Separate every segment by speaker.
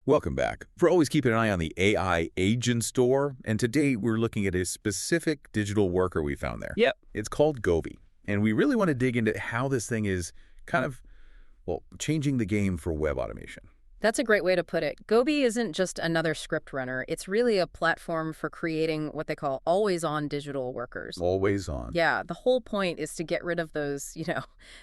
Speaker 1: Welcome back. We're always keeping an eye on the AI agent store, and today we're looking at a specific digital worker we found there.
Speaker 2: Yep.
Speaker 1: It's called Gobii, and we really want to dig into how this thing is kind of, well, changing the game for web automation.
Speaker 2: That's a great way to put it. Gobii isn't just another script runner. It's really a platform for creating what they call always-on digital workers.
Speaker 1: Always on.
Speaker 2: Yeah, the whole point is to get rid of those,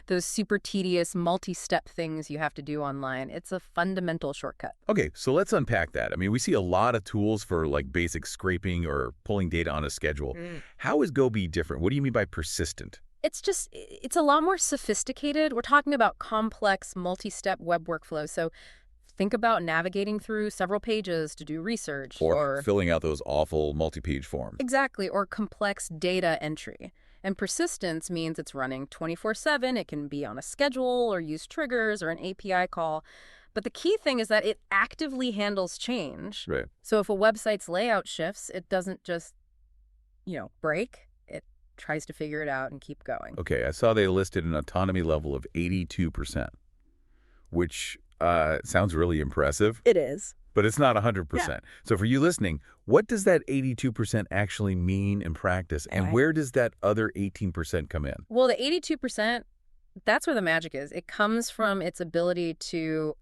Speaker 2: those super tedious multi-step things you have to do online. It's a fundamental shortcut.
Speaker 1: Okay, so let's unpack that. I mean, we see a lot of tools for like basic scraping or pulling data on a schedule. How is Gobii different? What do you mean by persistent?
Speaker 2: It's a lot more sophisticated. We're talking about complex multi-step web workflows. So think about navigating through several pages to do research
Speaker 1: Or filling out those awful multi-page forms.
Speaker 2: exactly, or complex data entry. And persistence means it's running 24/7. It can be on a schedule or use triggers or an API call. But the key thing is that it actively handles change.
Speaker 1: Right.
Speaker 2: So if a website's layout shifts, it doesn't just, break. It tries to figure it out and keep going.
Speaker 1: Okay, I saw they listed an autonomy level of 82%, which sounds really impressive,
Speaker 2: It is.
Speaker 1: but it's not 100%. So for you listening, what does that 82% actually mean in practice, and
Speaker 2: Right.
Speaker 1: where does that other 18% come in?
Speaker 2: Well, the 82%, that's where the magic is. It comes from its ability to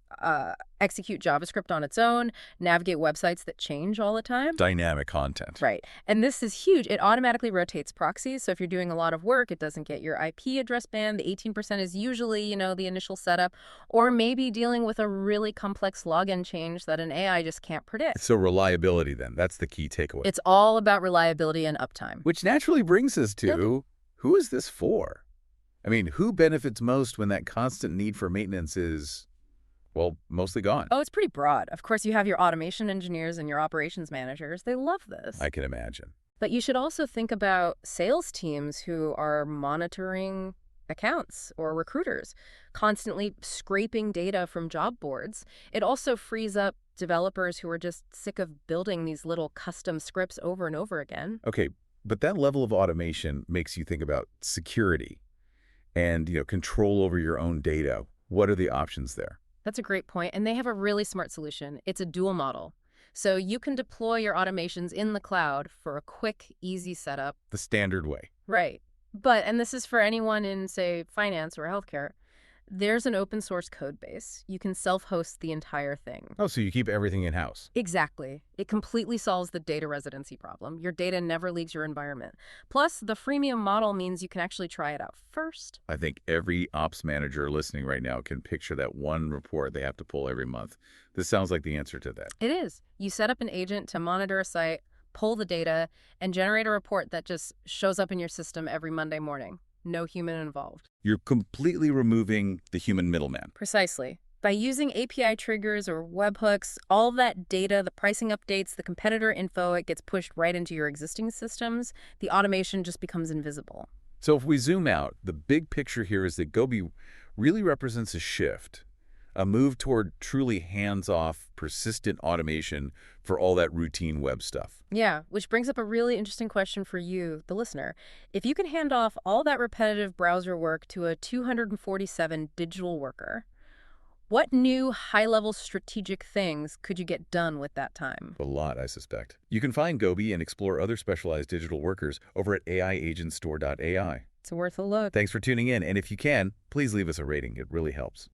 Speaker 2: execute JavaScript on its own, navigate websites that change all the time.
Speaker 1: Dynamic content.
Speaker 2: Right. And this is huge. It automatically rotates proxies. So if you're doing a lot of work, it doesn't get your IP address banned. The 18% is usually, the initial setup, or maybe dealing with a really complex login change that an AI just can't predict.
Speaker 1: So reliability then, that's the key takeaway.
Speaker 2: It's all about reliability and uptime.
Speaker 1: Which naturally brings us to, who is this for? I mean, who benefits most when that constant need for maintenance is, well, mostly gone?
Speaker 2: Oh, it's pretty broad. Of course, you have your automation engineers and your operations managers. They love this.
Speaker 1: I can imagine.
Speaker 2: But you should also think about sales teams who are monitoring accounts or recruiters, constantly scraping data from job boards. It also frees up developers who are just sick of building these little custom scripts over and over again.
Speaker 1: Okay, but that level of automation makes you think about security and, control over your own data. What are the options there?
Speaker 2: That's a great point, and they have a really smart solution. It's a dual model. So you can deploy your automations in the cloud for a quick, easy setup.
Speaker 1: The standard way.
Speaker 2: Right. And this is for anyone in, say, finance or healthcare. There's an open source code base. You can self-host the entire thing.
Speaker 1: Oh, so you keep everything in-house.
Speaker 2: Exactly. It completely solves the data residency problem. Your data never leaves your environment. Plus, the freemium model means you can actually try it out first.
Speaker 1: I think every ops manager listening right now can picture that one report they have to pull every month. This sounds like the answer to that.
Speaker 2: It is. You set up an agent to monitor a site, pull the data, and generate a report that just shows up in your system every Monday morning. No human involved.
Speaker 1: You're completely removing the human middleman.
Speaker 2: Precisely. By using API triggers or webhooks, all that data, the pricing updates, the competitor info, it gets pushed right into your existing systems. The automation just becomes invisible.
Speaker 1: So if we zoom out, the big picture here is that Gobii really represents a shift, a move toward truly hands-off, persistent automation for all that routine web stuff.
Speaker 2: Yeah, which brings up a really interesting question for you, the listener. If you can hand off all that repetitive browser work to a 247 digital worker, what new high-level strategic things could you get done with that time?
Speaker 1: A lot, I suspect. You can find Gobii and explore other specialized digital workers over at aiagentstore.ai.
Speaker 2: It's worth a look.
Speaker 1: Thanks for tuning in, and if you can, please leave us a rating. It really helps.